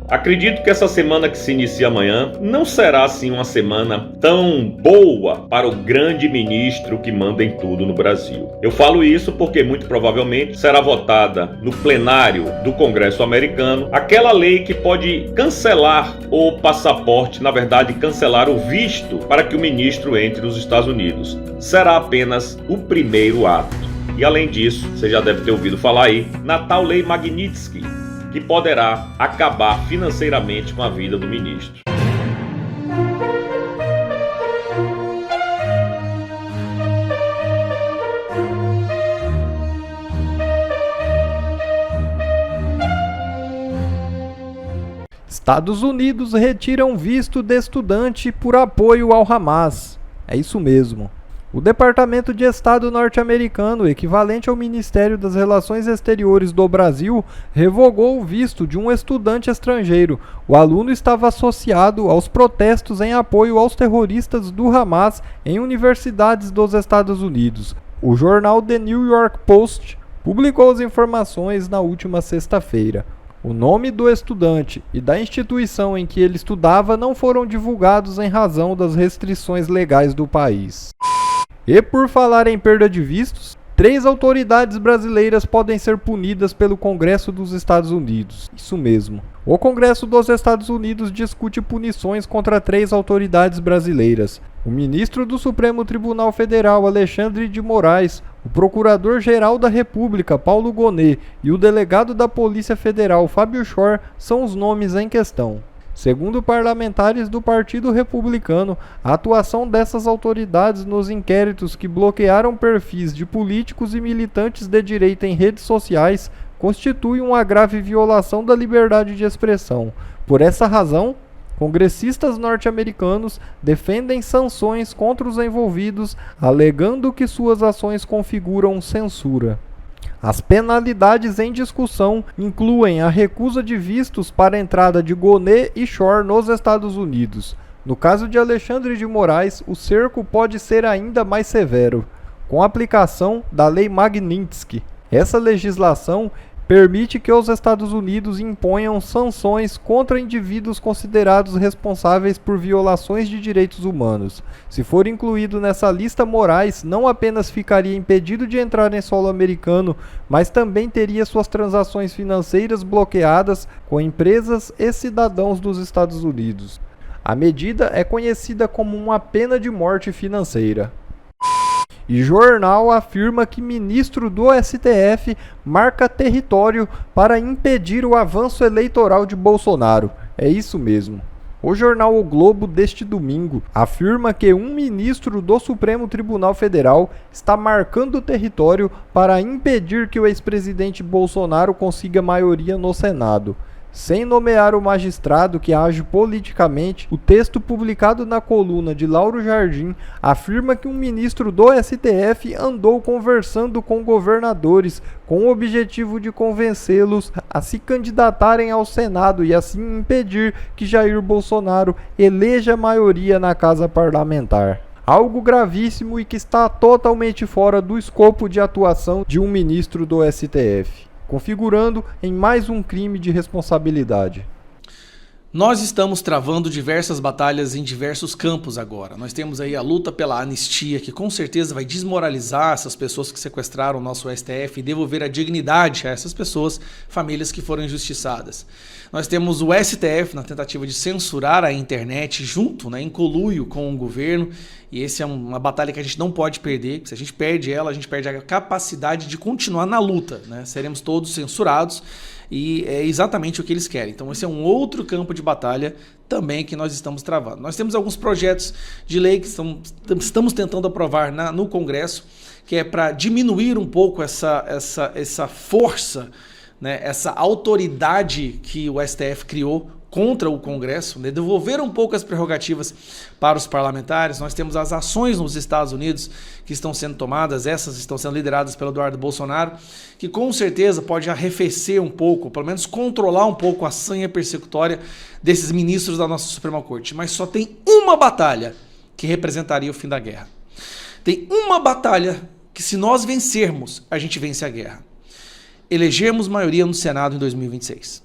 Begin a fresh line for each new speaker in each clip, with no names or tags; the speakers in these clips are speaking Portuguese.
Acredito que essa semana que se inicia amanhã não será assim uma semana tão boa para o grande ministro que manda em tudo no Brasil. Eu falo isso porque muito provavelmente será votada no plenário do Congresso americano aquela lei que pode cancelar o passaporte, na verdade cancelar o visto para que o ministro entre nos Estados Unidos. Será apenas o primeiro ato. E além disso, você já deve ter ouvido falar aí, na tal lei Magnitsky, que poderá acabar financeiramente com a vida do ministro.
Estados Unidos retiram visto de estudante por apoio ao Hamas. É isso mesmo. O Departamento de Estado norte-americano, equivalente ao Ministério das Relações Exteriores do Brasil, revogou o visto de um estudante estrangeiro. O aluno estava associado aos protestos em apoio aos terroristas do Hamas em universidades dos Estados Unidos. O jornal The New York Post publicou as informações na última sexta-feira. O nome do estudante e da instituição em que ele estudava não foram divulgados em razão das restrições legais do país. E por falar em perda de vistos, 3 autoridades brasileiras podem ser punidas pelo Congresso dos Estados Unidos. Isso mesmo. O Congresso dos Estados Unidos discute punições contra 3 autoridades brasileiras. O ministro do Supremo Tribunal Federal, Alexandre de Moraes, o Procurador-Geral da República, Paulo Gonet, e o delegado da Polícia Federal, Fábio Schor, são os nomes em questão. Segundo parlamentares do Partido Republicano, a atuação dessas autoridades nos inquéritos que bloquearam perfis de políticos e militantes de direita em redes sociais constitui uma grave violação da liberdade de expressão. Por essa razão, congressistas norte-americanos defendem sanções contra os envolvidos, alegando que suas ações configuram censura. As penalidades em discussão incluem a recusa de vistos para a entrada de Gonet e Schor nos Estados Unidos. No caso de Alexandre de Moraes, o cerco pode ser ainda mais severo, com a aplicação da Lei Magnitsky. Essa legislação permite que os Estados Unidos imponham sanções contra indivíduos considerados responsáveis por violações de direitos humanos. Se for incluído nessa lista, Moraes não apenas ficaria impedido de entrar em solo americano, mas também teria suas transações financeiras bloqueadas com empresas e cidadãos dos Estados Unidos. A medida é conhecida como uma pena de morte financeira. E jornal afirma que ministro do STF marca território para impedir o avanço eleitoral de Bolsonaro. É isso mesmo. O jornal O Globo deste domingo afirma que um ministro do Supremo Tribunal Federal está marcando território para impedir que o ex-presidente Bolsonaro consiga maioria no Senado. Sem nomear o magistrado que age politicamente, o texto publicado na coluna de Lauro Jardim afirma que um ministro do STF andou conversando com governadores com o objetivo de convencê-los a se candidatarem ao Senado e assim impedir que Jair Bolsonaro eleja maioria na Casa Parlamentar. Algo gravíssimo e que está totalmente fora do escopo de atuação de um ministro do STF, configurando em mais um crime de responsabilidade.
Nós estamos travando diversas batalhas em diversos campos agora. Nós temos aí a luta pela anistia, que com certeza vai desmoralizar essas pessoas que sequestraram o nosso STF e devolver a dignidade a essas pessoas, famílias que foram injustiçadas. Nós temos o STF na tentativa de censurar a internet junto, em conluio com o governo, e essa é uma batalha que a gente não pode perder. Se a gente perde ela, a gente perde a capacidade de continuar na luta, Seremos todos censurados e é exatamente o que eles querem. Então esse é um outro campo de batalha também que nós estamos travando. Nós temos alguns projetos de lei que estamos tentando aprovar no Congresso, que é para diminuir um pouco essa força, essa autoridade que o STF criou contra o Congresso, devolver um pouco as prerrogativas para os parlamentares. Nós temos as ações nos Estados Unidos que estão sendo tomadas, essas estão sendo lideradas pelo Eduardo Bolsonaro, que com certeza pode arrefecer um pouco, pelo menos controlar um pouco a sanha persecutória desses ministros da nossa Suprema Corte. Mas só tem uma batalha que representaria o fim da guerra. Tem uma batalha que, se nós vencermos, a gente vence a guerra. Elegermos maioria no Senado em 2026.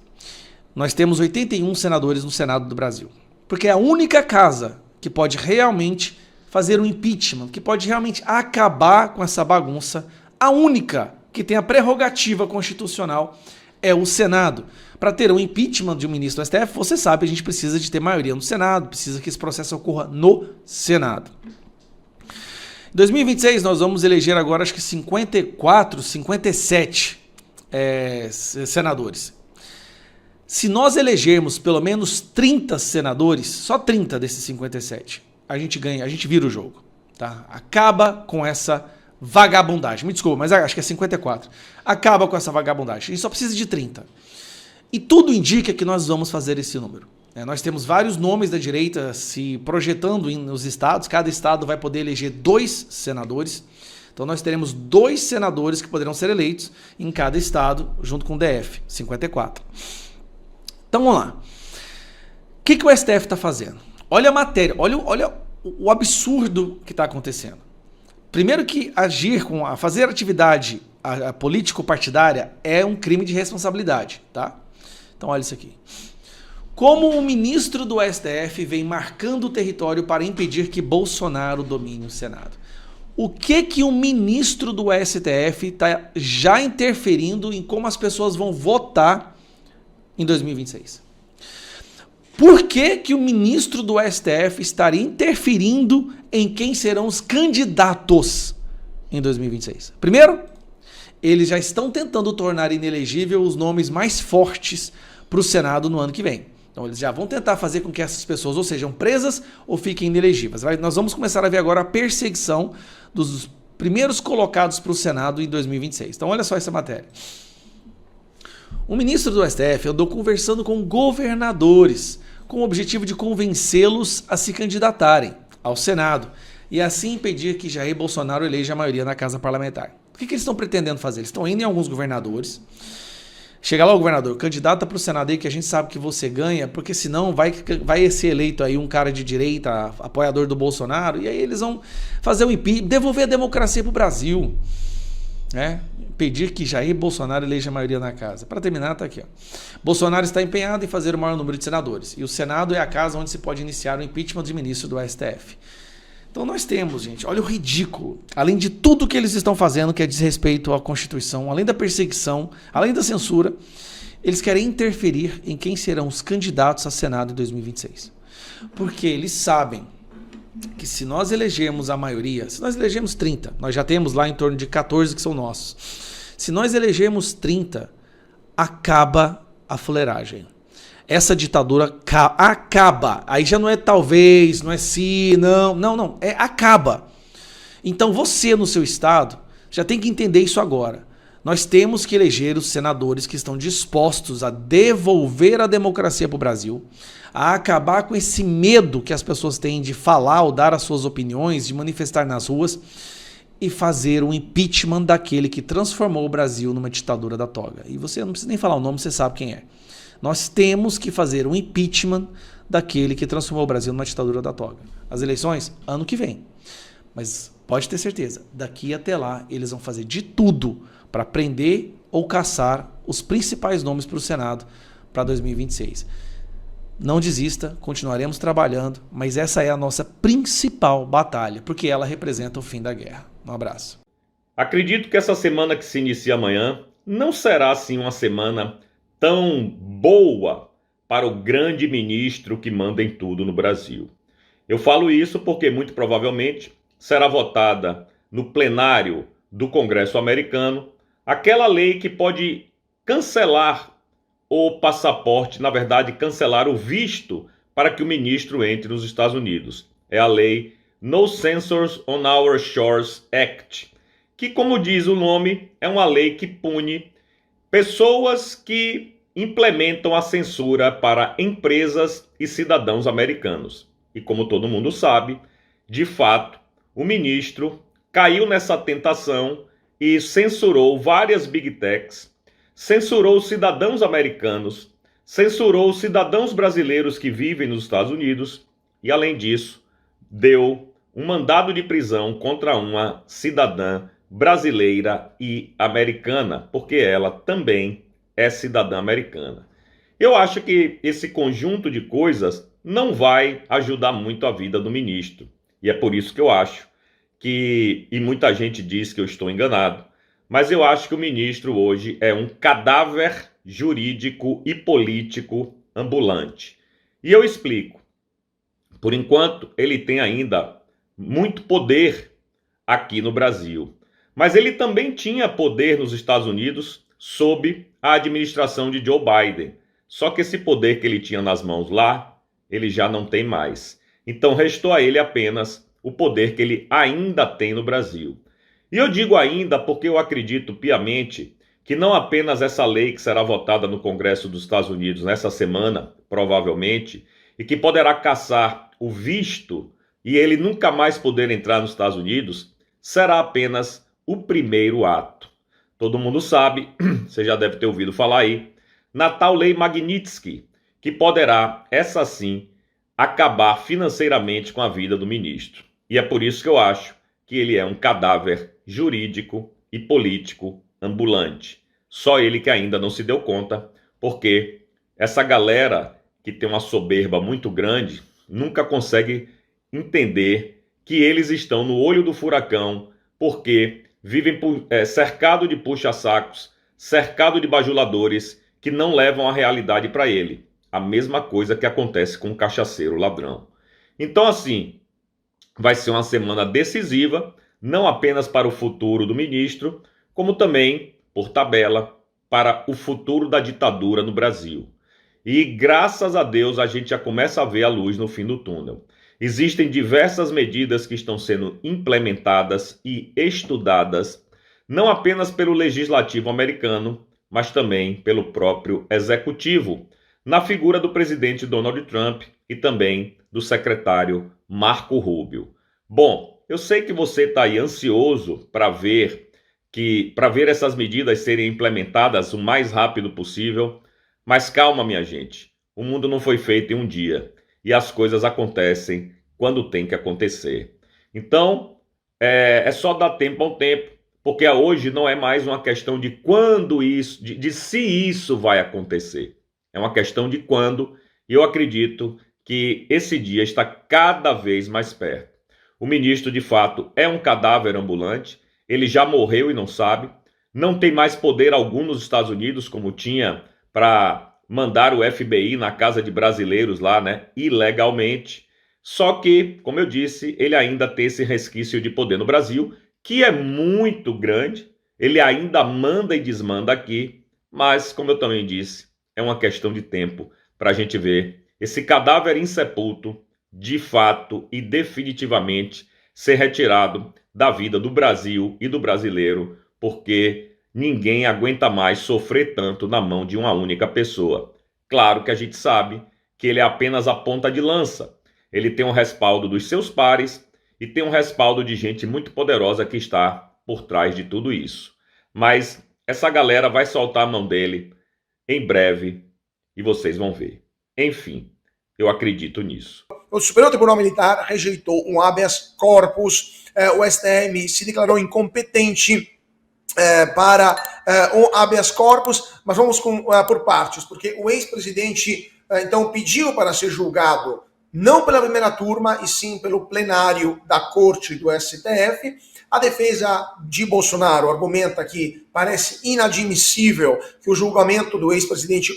nós temos 81 senadores no Senado do Brasil. Porque é a única casa que pode realmente fazer um impeachment, que pode realmente acabar com essa bagunça, a única que tem a prerrogativa constitucional é o Senado. Para ter um impeachment de um ministro do STF, você sabe, a gente precisa de ter maioria no Senado, precisa que esse processo ocorra no Senado. Em 2026, nós vamos eleger agora, acho que 54, 57 senadores. Se nós elegermos pelo menos 30 senadores, só 30 desses 57, a gente ganha, a gente vira o jogo. Tá? Acaba com essa vagabundagem. Me desculpa, mas acho que é 54. Acaba com essa vagabundagem. A gente só precisa de 30. E tudo indica que nós vamos fazer esse número. Nós temos vários nomes da direita se projetando nos estados. Cada estado vai poder eleger 2 senadores. Então nós teremos 2 senadores que poderão ser eleitos em cada estado, junto com o DF, 54. Então vamos lá. O que o STF está fazendo? Olha a matéria, olha o absurdo que está acontecendo. Primeiro que fazer atividade político-partidária é um crime de responsabilidade, tá? Então olha isso aqui. Como o ministro do STF vem marcando o território para impedir que Bolsonaro domine o Senado. O que o ministro do STF está já interferindo em como as pessoas vão votar em 2026? Por que o ministro do STF estaria interferindo em quem serão os candidatos em 2026? Primeiro, eles já estão tentando tornar inelegível os nomes mais fortes para o Senado no ano que vem. Então eles já vão tentar fazer com que essas pessoas ou sejam presas ou fiquem inelegíveis. Nós vamos começar a ver agora a perseguição dos primeiros colocados para o Senado em 2026. Então olha só essa matéria. O ministro do STF andou conversando com governadores com o objetivo de convencê-los a se candidatarem ao Senado e assim impedir que Jair Bolsonaro eleja a maioria na Casa Parlamentar. O que eles estão pretendendo fazer? Eles estão indo em alguns governadores. Chega lá o governador, candidata para o Senado aí que a gente sabe que você ganha, porque senão vai ser eleito aí um cara de direita, apoiador do Bolsonaro, e aí eles vão fazer o impeachment, devolver a democracia para o Brasil. Pedir que Jair Bolsonaro eleja a maioria na casa. Para terminar, tá aqui. Bolsonaro está empenhado em fazer o maior número de senadores. E o Senado é a casa onde se pode iniciar o impeachment de ministro do STF. Então nós temos, gente, olha o ridículo. Além de tudo que eles estão fazendo, que é desrespeito à Constituição, além da perseguição, além da censura, eles querem interferir em quem serão os candidatos a Senado em 2026. Porque eles sabem que se nós elegermos a maioria, se nós elegermos 30, nós já temos lá em torno de 14 que são nossos. Se nós elegermos 30, acaba a fuleiragem. Essa ditadura acaba. Aí já não é talvez, não é se, não. Acaba. Então você no seu estado já tem que entender isso agora. Nós temos que eleger os senadores que estão dispostos a devolver a democracia para o Brasil, a acabar com esse medo que as pessoas têm de falar ou dar as suas opiniões, de manifestar nas ruas, e fazer um impeachment daquele que transformou o Brasil numa ditadura da toga. E você não precisa nem falar o nome, você sabe quem é. Nós temos que fazer um impeachment daquele que transformou o Brasil numa ditadura da toga. As eleições, ano que vem. Mas pode ter certeza, daqui até lá, eles vão fazer de tudo para prender ou caçar os principais nomes para o Senado para 2026. Não desista, continuaremos trabalhando, mas essa é a nossa principal batalha, porque ela representa o fim da guerra. Um abraço.
Acredito que essa semana que se inicia amanhã não será assim uma semana tão boa para o grande ministro que manda em tudo no Brasil. Eu falo isso porque muito provavelmente será votada no plenário do Congresso americano aquela lei que pode cancelar o passaporte, na verdade cancelar o visto para que o ministro entre nos Estados Unidos. É a lei No Censors on Our Shores Act, que, como diz o nome, é uma lei que pune pessoas que implementam a censura para empresas e cidadãos americanos. E como todo mundo sabe, de fato, o ministro caiu nessa tentação e censurou várias big techs, censurou cidadãos americanos, censurou cidadãos brasileiros que vivem nos Estados Unidos e, além disso, deu um mandado de prisão contra uma cidadã brasileira e americana, porque ela também é cidadã americana. Eu acho que esse conjunto de coisas não vai ajudar muito a vida do ministro. E é por isso que eu acho que, e muita gente diz que eu estou enganado, mas eu acho que o ministro hoje é um cadáver jurídico e político ambulante. E eu explico. Por enquanto, ele tem ainda muito poder aqui no Brasil. Mas ele também tinha poder nos Estados Unidos sob a administração de Joe Biden. Só que esse poder que ele tinha nas mãos lá, ele já não tem mais. Então restou a ele apenas o poder que ele ainda tem no Brasil. E eu digo ainda porque eu acredito piamente que não apenas essa lei que será votada no Congresso dos Estados Unidos nessa semana, provavelmente, e que poderá cassar o visto e ele nunca mais poder entrar nos Estados Unidos, será apenas o primeiro ato. Todo mundo sabe, você já deve ter ouvido falar aí, na tal lei Magnitsky, que poderá, essa sim, acabar financeiramente com a vida do ministro. E é por isso que eu acho que ele é um cadáver jurídico e político ambulante. Só ele que ainda não se deu conta, porque essa galera que tem uma soberba muito grande nunca consegue entender que eles estão no olho do furacão, porque vivem cercado de puxa-sacos, cercado de bajuladores que não levam a realidade para ele. A mesma coisa que acontece com o cachaceiro ladrão. Então, assim, vai ser uma semana decisiva, não apenas para o futuro do ministro, como também, por tabela, para o futuro da ditadura no Brasil. E graças a Deus a gente já começa a ver a luz no fim do túnel. Existem diversas medidas que estão sendo implementadas e estudadas, não apenas pelo legislativo americano, mas também pelo próprio executivo, na figura do presidente Donald Trump e também do secretário Marco Rubio. Bom, eu sei que você está aí ansioso para ver essas medidas serem implementadas o mais rápido possível, mas calma, minha gente, o mundo não foi feito em um dia e as coisas acontecem quando tem que acontecer. Então, é só dar tempo ao tempo, porque hoje não é mais uma questão de quando isso, de se isso vai acontecer. É uma questão de quando, e eu acredito que esse dia está cada vez mais perto. O ministro, de fato, é um cadáver ambulante, ele já morreu e não sabe, não tem mais poder algum nos Estados Unidos, como tinha para mandar o FBI na casa de brasileiros lá, né, ilegalmente. Só que, como eu disse, ele ainda tem esse resquício de poder no Brasil, que é muito grande, ele ainda manda e desmanda aqui, mas, como eu também disse, é uma questão de tempo para a gente ver esse cadáver insepulto, de fato e definitivamente, ser retirado da vida do Brasil e do brasileiro, porque ninguém aguenta mais sofrer tanto na mão de uma única pessoa. Claro que a gente sabe que ele é apenas a ponta de lança. Ele tem um respaldo dos seus pares e tem um respaldo de gente muito poderosa que está por trás de tudo isso. Mas essa galera vai soltar a mão dele em breve e vocês vão ver. Enfim, eu acredito nisso.
O Superior Tribunal Militar rejeitou um habeas corpus, o STM se declarou incompetente para um habeas corpus, mas vamos por partes, porque o ex-presidente então pediu para ser julgado não pela primeira turma, e sim pelo plenário da Corte do STF. A defesa de Bolsonaro argumenta que parece inadmissível que o julgamento do ex-presidente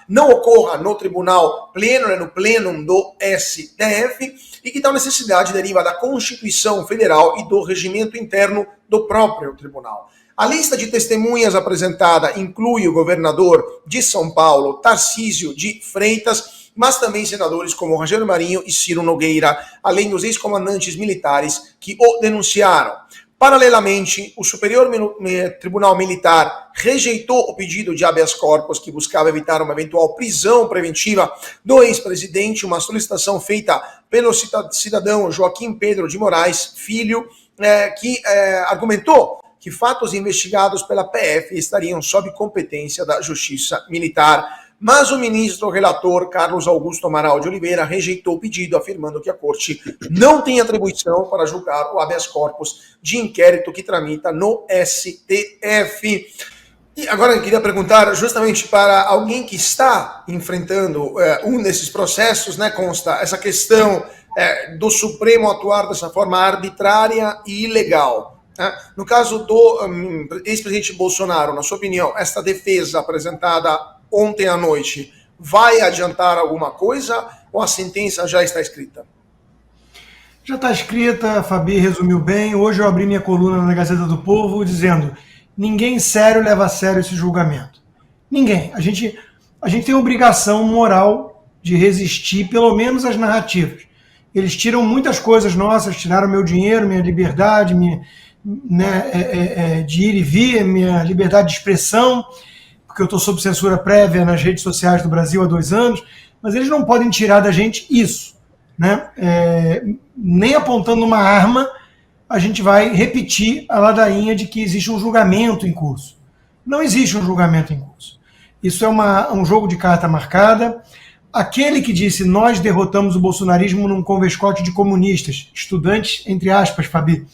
não ocorra no tribunal pleno, no plenum do STF, e que tal necessidade deriva da Constituição Federal e do regimento interno do próprio tribunal. A lista de testemunhas apresentada inclui o governador de São Paulo, Tarcísio de Freitas, mas também senadores como Rogério Marinho e Ciro Nogueira, além dos ex-comandantes militares que o denunciaram. Paralelamente, o Superior Tribunal Militar rejeitou o pedido de habeas corpus que buscava evitar uma eventual prisão preventiva do ex-presidente, uma solicitação feita pelo cidadão Joaquim Pedro de Moraes, filho, que argumentou que fatos investigados pela PF estariam sob competência da Justiça Militar. Mas o ministro relator Carlos Augusto Amaral de Oliveira rejeitou o pedido, afirmando que a Corte não tem atribuição para julgar o habeas corpus de inquérito que tramita no STF. E agora eu queria perguntar justamente para alguém que está enfrentando um desses processos, né, consta essa questão do Supremo atuar dessa forma arbitrária e ilegal. Né? No caso do ex-presidente Bolsonaro, na sua opinião, esta defesa apresentada ontem à noite vai adiantar alguma coisa ou a sentença já está escrita?
Já está escrita, a Fabi resumiu bem. Hoje eu abri minha coluna na Gazeta do Povo dizendo: ninguém sério leva a sério esse julgamento. Ninguém. A gente tem a obrigação moral de resistir, pelo menos às narrativas. Eles tiram muitas coisas nossas, tiraram meu dinheiro, minha liberdade, de ir e vir, minha liberdade de expressão, porque eu estou sob censura prévia nas redes sociais do Brasil há 2 anos, mas eles não podem tirar da gente isso. Né? Nem apontando uma arma, a gente vai repetir a ladainha de que existe um julgamento em curso. Não existe um julgamento em curso. Isso é um jogo de carta marcada. Aquele que disse nós derrotamos o bolsonarismo num convescote de comunistas, estudantes, entre aspas, Fabi,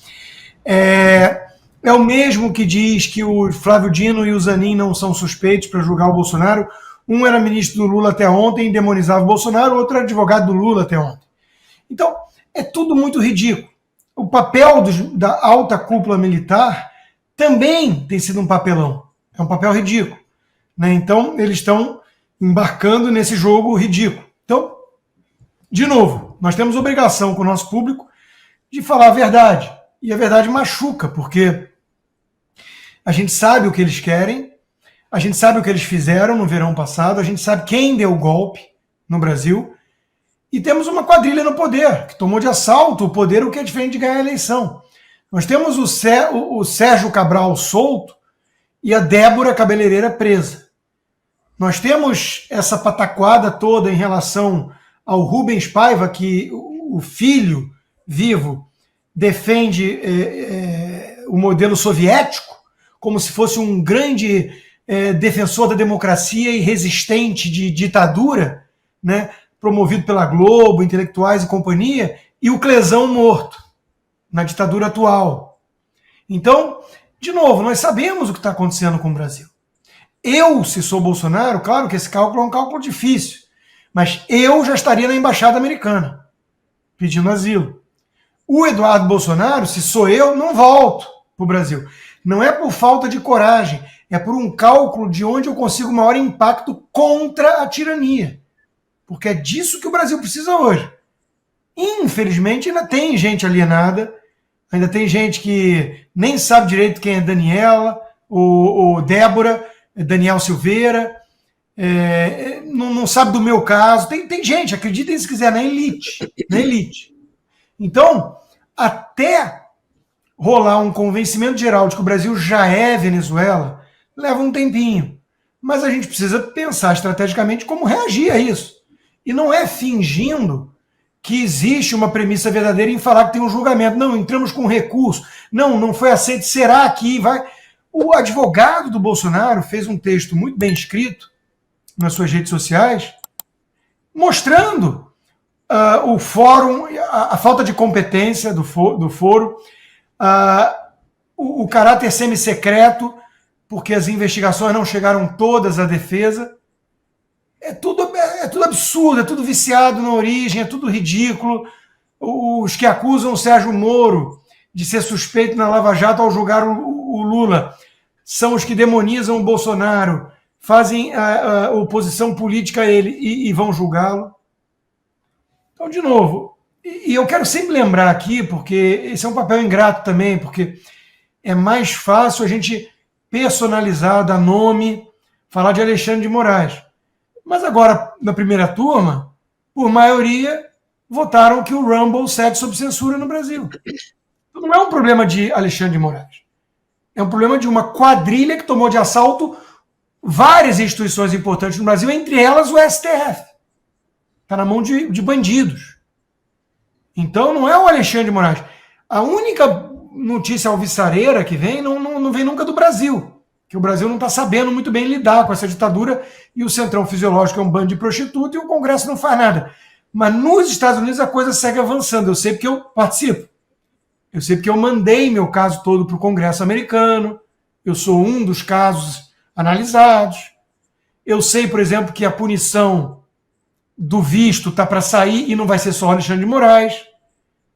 é o mesmo que diz que o Flávio Dino e o Zanin não são suspeitos para julgar o Bolsonaro. Um era ministro do Lula até ontem e demonizava o Bolsonaro, o outro era advogado do Lula até ontem. Então, é tudo muito ridículo. O papel da alta cúpula militar também tem sido um papelão. É um papel ridículo. Né? Então, eles estão embarcando nesse jogo ridículo. Então, de novo, nós temos obrigação com o nosso público de falar a verdade. E a verdade machuca, porque a gente sabe o que eles querem, a gente sabe o que eles fizeram no verão passado, a gente sabe quem deu o golpe no Brasil, e temos uma quadrilha no poder, que tomou de assalto o poder, o que é diferente de ganhar a eleição. Nós temos o Sérgio Cabral solto e a Débora cabeleireira presa. Nós temos essa pataquada toda em relação ao Rubens Paiva, que o filho vivo defende o modelo soviético como se fosse um grande defensor da democracia e resistente de ditadura, né, promovido pela Globo, intelectuais e companhia, e o Clesão morto na ditadura atual. Então, de novo, nós sabemos o que está acontecendo com o Brasil. Eu, se sou Bolsonaro, claro que esse cálculo é um cálculo difícil, mas eu já estaria na embaixada americana, pedindo asilo. O Eduardo Bolsonaro, se sou eu, não volto para o Brasil. Não é por falta de coragem, é por um cálculo de onde eu consigo maior impacto contra a tirania. Porque é disso que o Brasil precisa hoje. Infelizmente, ainda tem gente alienada, ainda tem gente que nem sabe direito quem é Daniela, ou Débora, Daniel Silveira, não sabe do meu caso. Tem gente, acreditem se quiser, na elite. Na elite. Então, até rolar um convencimento geral de que o Brasil já é Venezuela, leva um tempinho. Mas a gente precisa pensar estrategicamente como reagir a isso. E não é fingindo que existe uma premissa verdadeira em falar que tem um julgamento. Não, entramos com recurso. Não foi aceito. Será que vai... O advogado do Bolsonaro fez um texto muito bem escrito nas suas redes sociais, mostrando o fórum, a falta de competência do foro, o caráter semi-secreto, porque as investigações não chegaram todas à defesa. É tudo absurdo, é tudo viciado na origem, é tudo ridículo. Os que acusam o Sérgio Moro de ser suspeito na Lava Jato ao julgar o Lula são os que demonizam o Bolsonaro, fazem a oposição política a ele e vão julgá-lo. Então, de novo, e eu quero sempre lembrar aqui, porque esse é um papel ingrato também, porque é mais fácil a gente personalizar, dar nome, falar de Alexandre de Moraes. Mas agora, na primeira turma, por maioria, votaram que o Rumble segue sob censura no Brasil. Então, não é um problema de Alexandre de Moraes. É um problema de uma quadrilha que tomou de assalto várias instituições importantes no Brasil, entre elas o STF. Está na mão de bandidos. Então não é o Alexandre de Moraes. A única notícia alvissareira que vem não vem nunca do Brasil. Que o Brasil não está sabendo muito bem lidar com essa ditadura e o Centrão Fisiológico é um bando de prostituta e o Congresso não faz nada. Mas nos Estados Unidos a coisa segue avançando. Eu sei porque eu participo. Eu sei porque eu mandei meu caso todo para o Congresso americano. Eu sou um dos casos analisados. Eu sei, por exemplo, que a punição do visto está para sair e não vai ser só Alexandre de Moraes,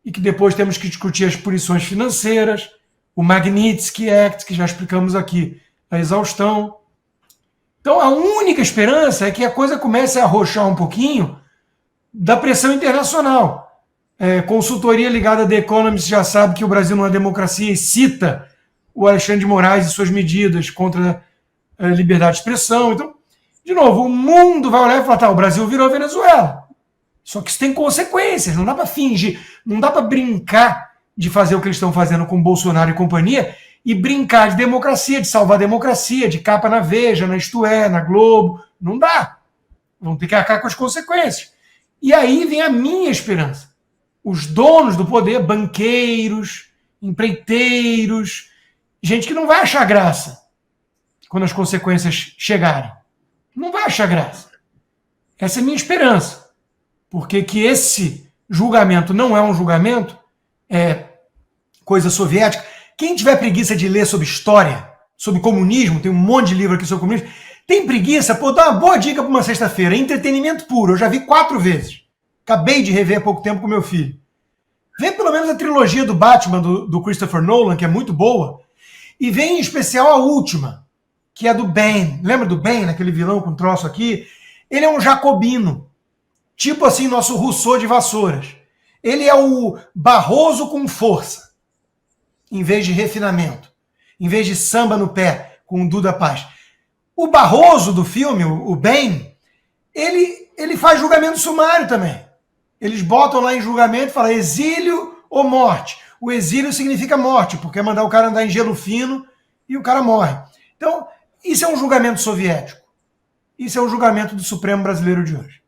e que depois temos que discutir as punições financeiras, o Magnitsky Act, que já explicamos aqui a exaustão. Então, a única esperança é que a coisa comece a arrochar um pouquinho da pressão internacional. Consultoria ligada a The Economist já sabe que o Brasil não é democracia e cita o Alexandre de Moraes e suas medidas contra a liberdade de expressão. Então, de novo, o mundo vai olhar e falar, tá, o Brasil virou Venezuela. Só que isso tem consequências, não dá para fingir, não dá para brincar de fazer o que eles estão fazendo com Bolsonaro e companhia e brincar de democracia, de salvar a democracia, de capa na Veja, na Isto É, na Globo. Não dá. Vão ter que arcar com as consequências. E aí vem a minha esperança. Os donos do poder, banqueiros, empreiteiros, gente que não vai achar graça quando as consequências chegarem. Não vai achar graça. Essa é a minha esperança. Porque que esse julgamento não é um julgamento, é coisa soviética. Quem tiver preguiça de ler sobre história, sobre comunismo, tem um monte de livro aqui sobre comunismo, tem preguiça, pô, dá uma boa dica para uma sexta-feira, entretenimento puro, eu já vi 4 vezes. Acabei de rever há pouco tempo com meu filho. Vê pelo menos a trilogia do Batman, do Christopher Nolan, que é muito boa, e vem em especial a última, que é do Bane. Lembra do Bane, aquele vilão com troço aqui? Ele é um jacobino, tipo assim, nosso Rousseau de Vassouras. Ele é o Barroso com força, em vez de refinamento, em vez de samba no pé, com o Duda Paz. O Barroso do filme, o Bane, ele faz julgamento sumário também. Eles botam lá em julgamento e falam exílio ou morte. O exílio significa morte, porque é mandar o cara andar em gelo fino e o cara morre. Então, isso é um julgamento soviético. Isso é um julgamento do Supremo Brasileiro de hoje.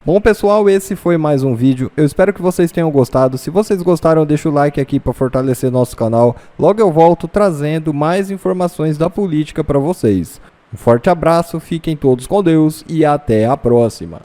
Bom, pessoal, esse foi mais um vídeo. Eu espero que vocês tenham gostado. Se vocês gostaram, deixa o like aqui para fortalecer nosso canal. Logo eu volto trazendo mais informações da política para vocês. Um forte abraço, fiquem todos com Deus e até a próxima.